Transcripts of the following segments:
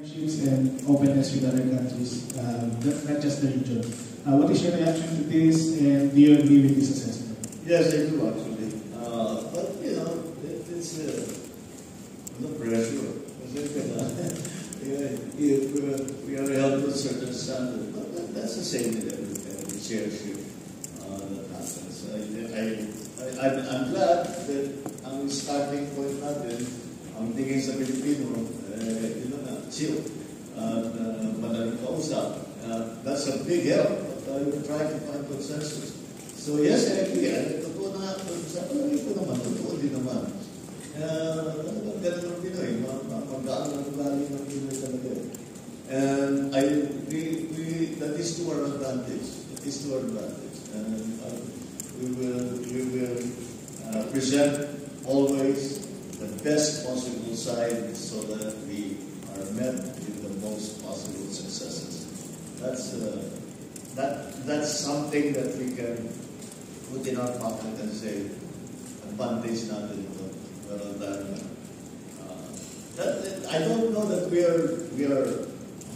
partnerships and openness with other countries, not just the region. What is your reaction to this, and do you agree with this assessment? Yes, I do actually. But you know, it's no pressure. We are held to a certain standard, but that's the same with every chairship that happens. I'm glad that ang starting point natin, ang tingin sa Pilipino, yun na, chill, madaling kausap. That's a big help. But we try to find consensus. So yes, I agree. Totoo na, sa palagay ko naman, totoo din naman. Ganun ng Pinoy, mag-gaan ang ugali ng Pinoy talaga. And that is to our advantage. It is to our advantage. And we will present always the best possible side so that we are met with the most possible successes. That's something that we can put in our pocket and say, advantage natin ito. I don't know that we are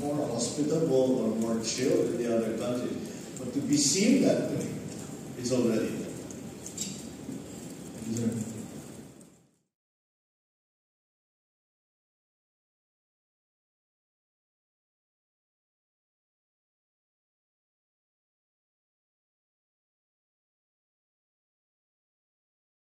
more hospitable or more chill than the other countries, but to be seen that way is already there.